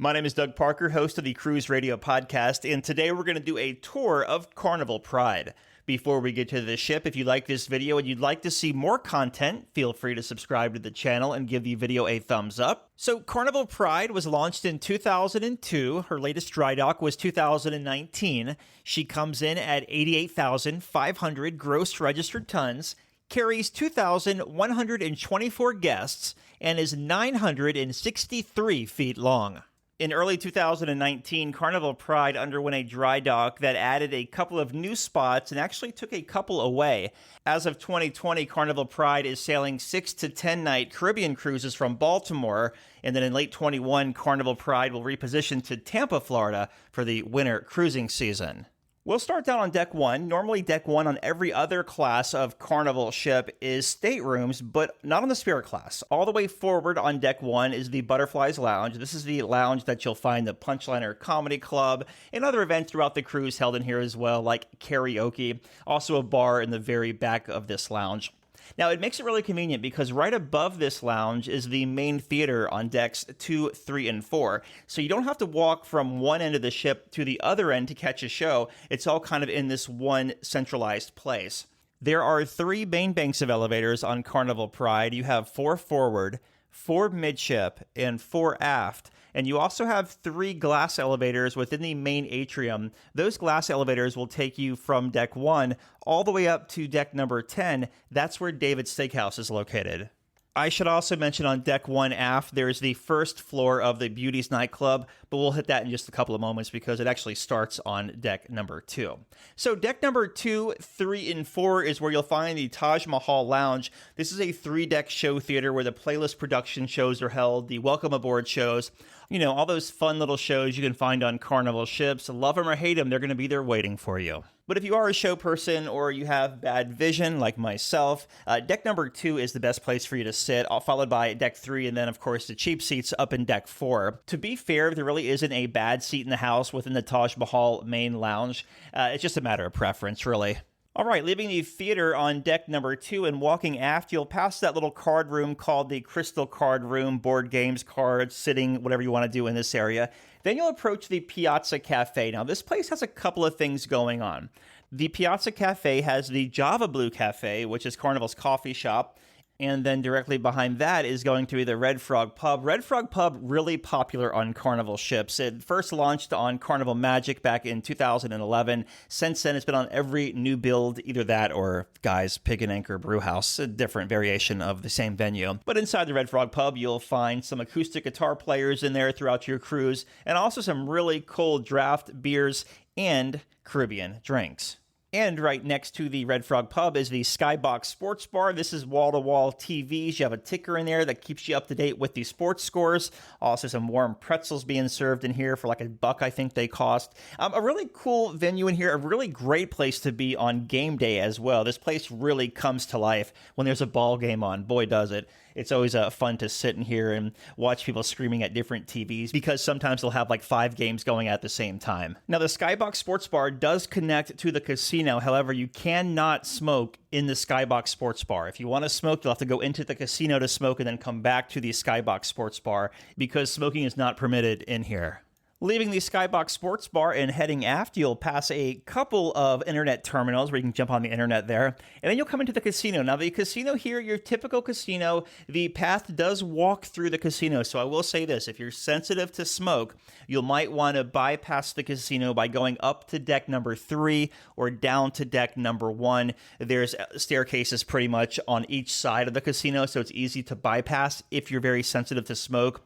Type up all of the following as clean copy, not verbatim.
My name is Doug Parker, host of the Cruise Radio Podcast, and today we're going to do a tour of Carnival Pride. Before we get to the ship, if you like this video and you'd like to see more content, feel free to subscribe to the channel and give the video a thumbs up. So Carnival Pride was launched in 2002. Her latest dry dock was 2019. She comes in at 88,500 gross registered tons, carries 2,124 guests, and is 963 feet long. In early 2019, Carnival Pride underwent a dry dock that added a couple of new spots and actually took a couple away. As of 2020, Carnival Pride is sailing 6 to 10 night Caribbean cruises from Baltimore, and then in late 21, Carnival Pride will reposition to Tampa, Florida for the winter cruising season. We'll start down on Deck 1. Normally, Deck 1 on every other class of Carnival ship is staterooms, but not on the Spirit class. All the way forward on Deck 1 is the Butterflies Lounge. This is the lounge that you'll find the Punchliner Comedy Club and other events throughout the cruise held in here as well, like karaoke. Also a bar in the very back of this lounge. Now, it makes it really convenient because right above this lounge is the main theater on decks 2, 3, and 4. So you don't have to walk from one end of the ship to the other end to catch a show. It's all kind of in this one centralized place. There are 3 main banks of elevators on Carnival Pride. You have 4 forward, 4 midship, and 4 aft. And you also have 3 glass elevators within the main atrium. Those glass elevators will take you from deck 1 all the way up to deck number 10. That's where David's Steakhouse is located. I should also mention on deck 1 aft, there's the first floor of the Beauties nightclub, but we'll hit that in just a couple of moments because it actually starts on deck number 2. So deck number 2, 3, and 4 is where you'll find the Taj Mahal Lounge. This is a 3-deck show theater where the playlist production shows are held, the welcome aboard shows, all those fun little shows you can find on Carnival ships. Love them or hate them, they're going to be there waiting for you. But if you are a show person or you have bad vision like myself, deck number 2 is the best place for you to sit, followed by deck 3, and then, of course, the cheap seats up in deck 4. To be fair, there really isn't a bad seat in the house within the Taj Mahal main lounge. It's just a matter of preference, really. All right, leaving the theater on deck number 2 and walking aft, you'll pass that little card room called the Crystal Card Room, board games, cards, sitting, whatever you want to do in this area. Then you'll approach the Piazza Cafe. Now, this place has a couple of things going on. The Piazza Cafe has the Java Blue Cafe, which is Carnival's coffee shop. And then directly behind that is going to be the RedFrog Pub. RedFrog Pub, really popular on Carnival ships. It first launched on Carnival Magic back in 2011. Since then, it's been on every new build, either that or Guy's Pig and Anchor Brewhouse, a different variation of the same venue. But inside the RedFrog Pub, you'll find some acoustic guitar players in there throughout your cruise, and also some really cool draft beers and Caribbean drinks. And right next to the RedFrog Pub is the Skybox Sports Bar. This is wall-to-wall TVs. You have a ticker in there that keeps you up to date with the sports scores. Also some warm pretzels being served in here for like $1, I think they cost. A really cool venue in here, a really great place to be on game day as well. This place really comes to life when there's a ball game on. Boy, does it. It's always fun to sit in here and watch people screaming at different TVs because sometimes they'll have like 5 games going at the same time. Now, the Skybox Sports Bar does connect to the casino. However, you cannot smoke in the Skybox Sports Bar. If you want to smoke, you'll have to go into the casino to smoke and then come back to the Skybox Sports Bar because smoking is not permitted in here. Leaving the Skybox Sports Bar and heading aft, you'll pass a couple of internet terminals where you can jump on the internet there, and then you'll come into the casino. Now, the casino here, your typical casino, the path does walk through the casino, so I will say this, if you're sensitive to smoke, you might want to bypass the casino by going up to deck number 3 or down to deck number 1. There's staircases pretty much on each side of the casino, so it's easy to bypass if you're very sensitive to smoke.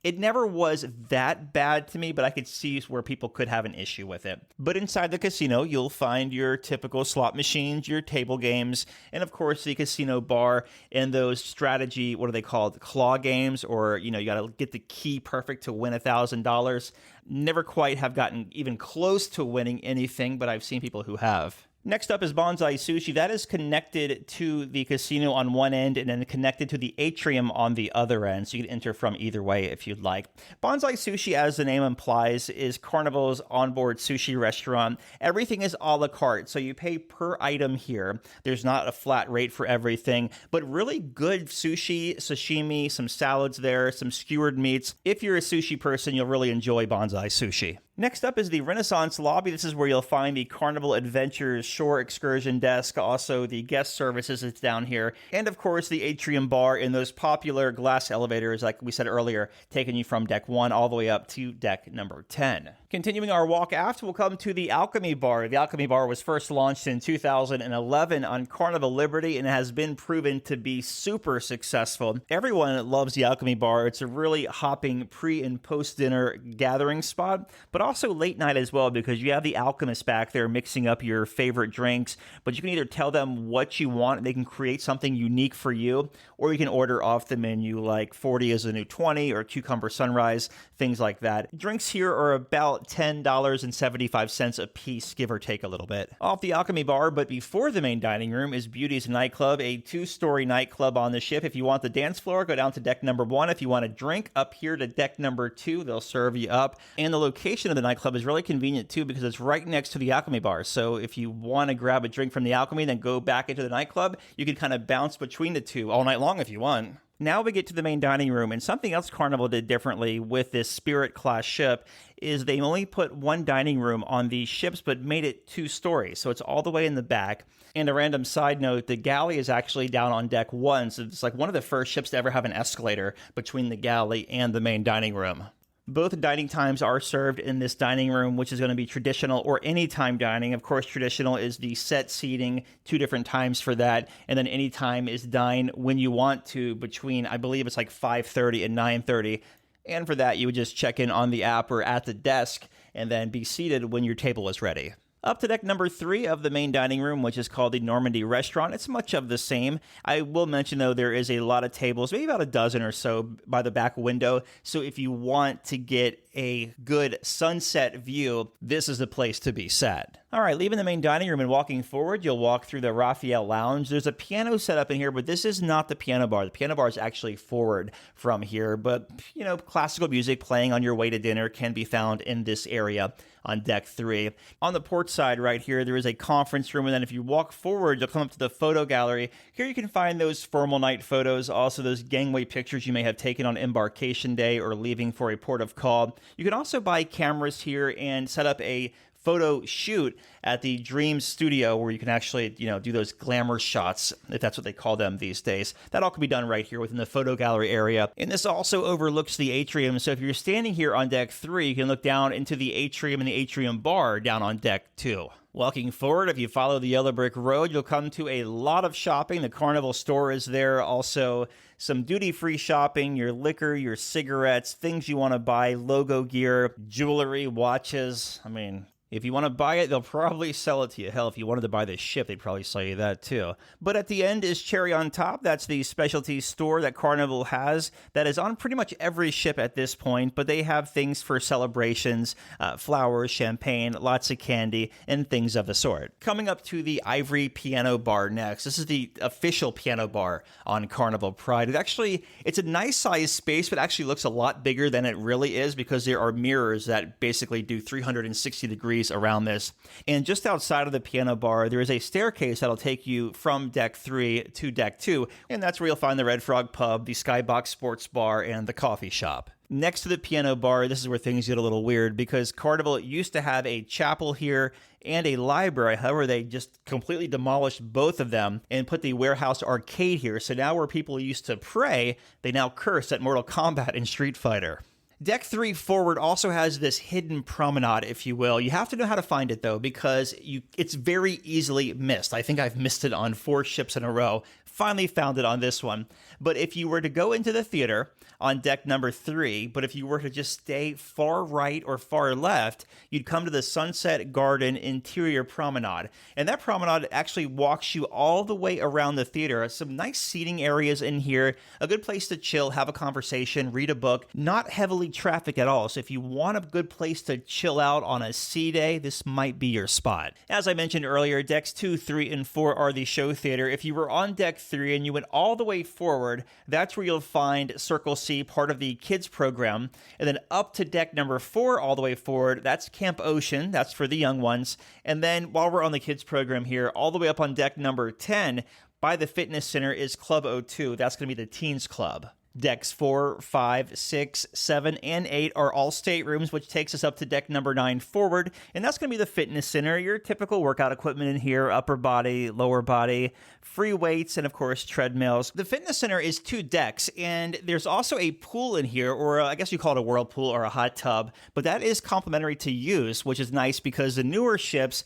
It never was that bad to me, but I could see where people could have an issue with it. But inside the casino, you'll find your typical slot machines, your table games, and of course the casino bar and those strategy, what are they called, claw games, or, you got to get the key perfect to win $1,000. Never quite have gotten even close to winning anything, but I've seen people who have. Next up is Bonsai Sushi. That is connected to the casino on one end and then connected to the atrium on the other end, so you can enter from either way if you'd like. Bonsai Sushi, as the name implies, is Carnival's onboard sushi restaurant. Everything is a la carte, so you pay per item here. There's not a flat rate for everything, but really good sushi, sashimi, some salads there, some skewered meats. If you're a sushi person, you'll really enjoy Bonsai Sushi. Next up is the Renaissance Lobby. This is where you'll find the Carnival Adventures Shore Excursion Desk, also the guest services is down here, and of course the Atrium Bar in those popular glass elevators, like we said earlier, taking you from deck 1 all the way up to deck number 10. Continuing our walk aft, we'll come to the Alchemy Bar. The Alchemy Bar was first launched in 2011 on Carnival Liberty and has been proven to be super successful. Everyone loves the Alchemy Bar. It's a really hopping pre- and post-dinner gathering spot, but also late night as well, because you have the alchemists back there mixing up your favorite drinks, but you can either tell them what you want and they can create something unique for you, or you can order off the menu like 40 is the new 20 or cucumber sunrise, things like that. Drinks here are about $10.75 a piece, give or take a little bit. Off the Alchemy Bar, but before the main dining room, is Beauty's Nightclub, a 2-story nightclub on the ship. If you want the dance floor, go down to deck number 1. If you want a drink, up here to deck number 2, they'll serve you up. And the location of the nightclub is really convenient too, because it's right next to the Alchemy Bar. So if you want to grab a drink from the Alchemy, then go back into the nightclub, you can kind of bounce between the two all night long if you want. Now we get to the main dining room, and something else Carnival did differently with this Spirit class ship is they only put one dining room on these ships, but made it 2 stories. So it's all the way in the back. And a random side note, the galley is actually down on deck 1. So it's like one of the first ships to ever have an escalator between the galley and the main dining room. Both dining times are served in this dining room, which is going to be traditional or anytime dining. Of course, traditional is the set seating, 2 different times for that. And then anytime is dine when you want to between, I believe it's like 5:30 and 9:30. And for that, you would just check in on the app or at the desk and then be seated when your table is ready. Up to deck number 3 of the main dining room, which is called the Normandy Restaurant. It's much of the same. I will mention, though, there is a lot of tables, maybe about a dozen or so by the back window. So if you want to get a good sunset view, this is the place to be sat. All right, leaving the main dining room and walking forward, you'll walk through the Raphael Lounge. There's a piano set up in here, but this is not the piano bar. The piano bar is actually forward from here, but, you know, classical music playing on your way to dinner can be found in this area on deck 3. On the port side right here, there is a conference room, and then if you walk forward, you'll come up to the photo gallery. Here you can find those formal night photos, also those gangway pictures you may have taken on embarkation day or leaving for a port of call. You can also buy cameras here and set up a photo shoot at the Dreams Studio, where you can actually, you know, do those glamour shots, if that's what they call them these days. That all can be done right here within the photo gallery area. And this also overlooks the atrium. So if you're standing here on deck 3, you can look down into the atrium and the atrium bar down on deck 2. Walking forward, if you follow the yellow brick road, you'll come to a lot of shopping. The Carnival store is there. Also, some duty-free shopping, your liquor, your cigarettes, things you want to buy, logo gear, jewelry, watches. I mean, if you want to buy it, they'll probably sell it to you. Hell, if you wanted to buy this ship, they'd probably sell you that too. But at the end is Cherry on Top. That's the specialty store that Carnival has that is on pretty much every ship at this point, but they have things for celebrations, flowers, champagne, lots of candy, and things of the sort. Coming up to the Ivory Piano Bar next. This is the official piano bar on Carnival Pride. It's a nice sized space, but actually looks a lot bigger than it really is, because there are mirrors that basically do 360 degrees around this. And just outside of the piano bar, there is a staircase that'll take you from deck 3 to deck 2, and that's where you'll find the RedFrog Pub, the Skybox Sports Bar, and the coffee shop. Next to the piano bar, this is where things get a little weird, because Carnival used to have a chapel here and a library. However, they just completely demolished both of them and put the warehouse arcade here. So now where people used to pray, they now curse at Mortal Kombat and Street Fighter. Deck 3 forward also has this hidden promenade, if you will. You have to know how to find it, though, because it's very easily missed. I think I've missed it on 4 ships in a row. Finally found it on this one. But if you were to go into the theater on deck number 3, but if you were to just stay far right or far left, you'd come to the Sunset Garden interior promenade. And that promenade actually walks you all the way around the theater. Some nice seating areas in here, a good place to chill, have a conversation, read a book, not heavily traffic at all. So if you want a good place to chill out on a sea day, this might be your spot. As I mentioned earlier, decks 2, 3, and 4 are the show theater. If you were on deck 3 and you went all the way forward, that's where you'll find Circle C, part of the kids program. And then up to deck number 4 all the way forward, that's Camp Ocean. That's for the young ones. And then while we're on the kids program here, all the way up on deck number 10 by the fitness center is Club O2. That's going to be the teens club. Decks 4, 5, 6, 7, and 8 are all staterooms, which takes us up to deck number 9 forward, and that's going to be the fitness center, your typical workout equipment in here, upper body, lower body, free weights, and of course treadmills. The fitness center is 2 decks, and there's also a pool in here, or I guess you call it a whirlpool or a hot tub, but that is complimentary to use, which is nice because the newer ships,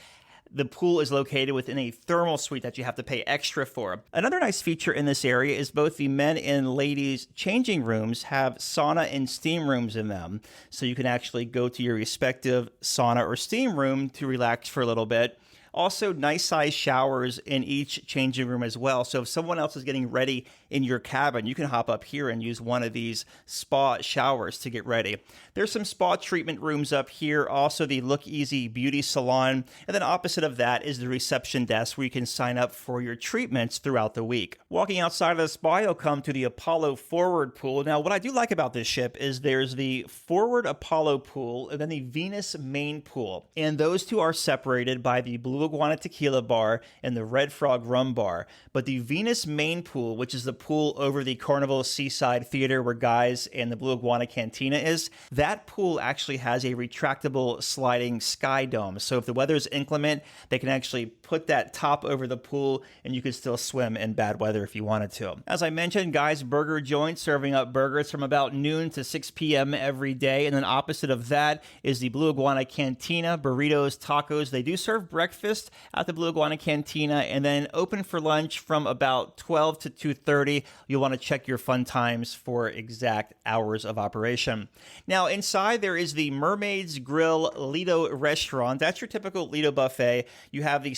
the pool is located within a thermal suite that you have to pay extra for. Another nice feature in this area is both the men and ladies changing rooms have sauna and steam rooms in them. So you can actually go to your respective sauna or steam room to relax for a little bit. Also, nice size showers in each changing room as well. So if someone else is getting ready in your cabin, you can hop up here and use one of these spa showers to get ready. There's some spa treatment rooms up here. Also, the Look Easy Beauty Salon. And then opposite of that is the reception desk where you can sign up for your treatments throughout the week. Walking outside of the spa, you'll come to the Apollo Forward Pool. Now, what I do like about this ship is there's the Forward Apollo Pool and then the Venus Main Pool. And those two are separated by the BlueIguana Tequila Bar and the RedFrog Rum Bar. But the Venus Main Pool, which is the pool over the Carnival Seaside Theater where Guys and the BlueIguana Cantina is, that pool actually has a retractable sliding sky dome. So if the weather's inclement, they can actually put that top over the pool and you can still swim in bad weather if you wanted to. As I mentioned, Guys Burger Joint serving up burgers from about noon to 6 p.m. every day. And then opposite of that is the BlueIguana Cantina, burritos, tacos. They do serve breakfast at the BlueIguana Cantina and then open for lunch from about 12 to 2:30. You'll want to check your fun times for exact hours of operation. Now inside there is the Mermaid's Grill Lido restaurant. That's your typical Lido buffet. You have the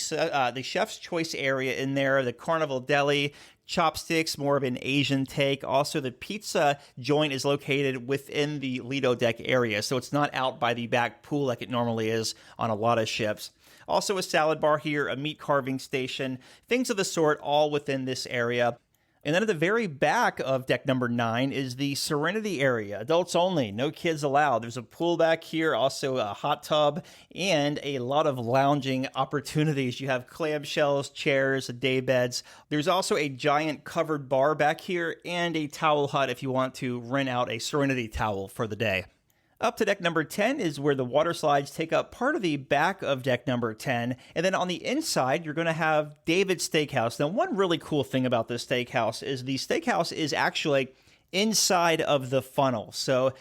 chef's choice area in there, the Carnival Deli, chopsticks, more of an Asian take. Also, the pizza joint is located within the Lido deck area, so it's not out by the back pool like it normally is on a lot of ships. Also a salad bar here, a meat carving station, things of the sort all within this area. And then at the very back of deck number 9 is the Serenity area. Adults only, no kids allowed. There's a pool back here, also a hot tub, and a lot of lounging opportunities. You have clamshells, chairs, day beds. There's also a giant covered bar back here and a towel hut if you want to rent out a Serenity towel for the day. Up to deck number 10 is where the water slides take up part of the back of deck number 10. And then on the inside, you're going to have David's Steakhouse. Now, one really cool thing about this steakhouse is the steakhouse is actually inside of the funnel. So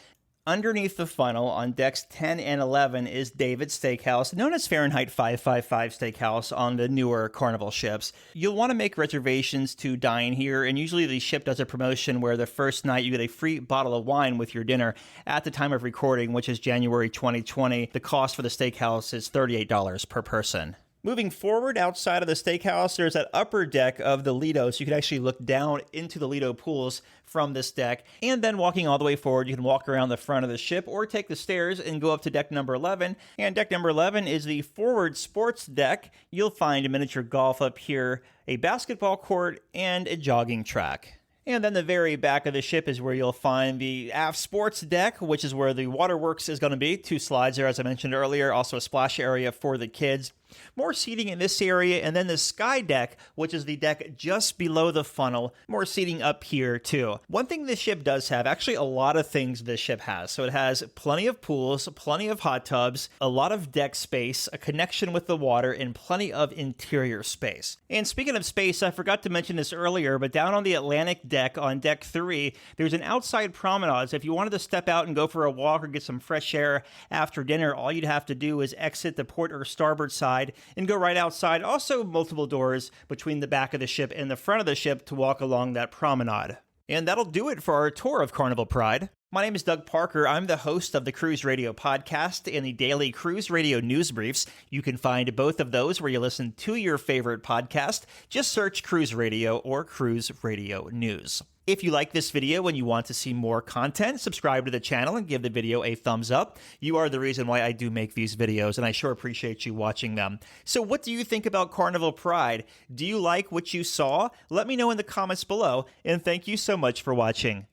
underneath the funnel on decks 10 and 11 is David's Steakhouse, known as Fahrenheit 555 Steakhouse on the newer Carnival ships. You'll want to make reservations to dine here, and usually the ship does a promotion where the first night you get a free bottle of wine with your dinner. At the time of recording, which is January 2020, the cost for the steakhouse is $38 per person. Moving forward outside of the steakhouse, there's that upper deck of the Lido, so you can actually look down into the Lido pools from this deck. And then walking all the way forward, you can walk around the front of the ship or take the stairs and go up to deck number 11. And deck number 11 is the forward sports deck. You'll find a miniature golf up here, a basketball court, and a jogging track. And then the very back of the ship is where you'll find the aft sports deck, which is where the waterworks is going to be. 2 slides there, as I mentioned earlier. Also a splash area for the kids. More seating in this area, and then the sky deck, which is the deck just below the funnel. More seating up here, too. One thing this ship does have, actually a lot of things this ship has. So it has plenty of pools, plenty of hot tubs, a lot of deck space, a connection with the water, and plenty of interior space. And speaking of space, I forgot to mention this earlier, but down on the Atlantic deck on deck 3, there's an outside promenade. So if you wanted to step out and go for a walk or get some fresh air after dinner, all you'd have to do is exit the port or starboard side and go right outside. Also multiple doors between the back of the ship and the front of the ship to walk along that promenade. And that'll do it for our tour of Carnival Pride. My name is Doug Parker. I'm the host of the Cruise Radio podcast and the daily Cruise Radio news briefs. You can find both of those where you listen to your favorite podcast. Just search Cruise Radio or Cruise Radio News. If you like this video and you want to see more content, subscribe to the channel and give the video a thumbs up. You are the reason why I do make these videos, and I sure appreciate you watching them. So what do you think about Carnival Pride? Do you like what you saw? Let me know in the comments below, and thank you so much for watching.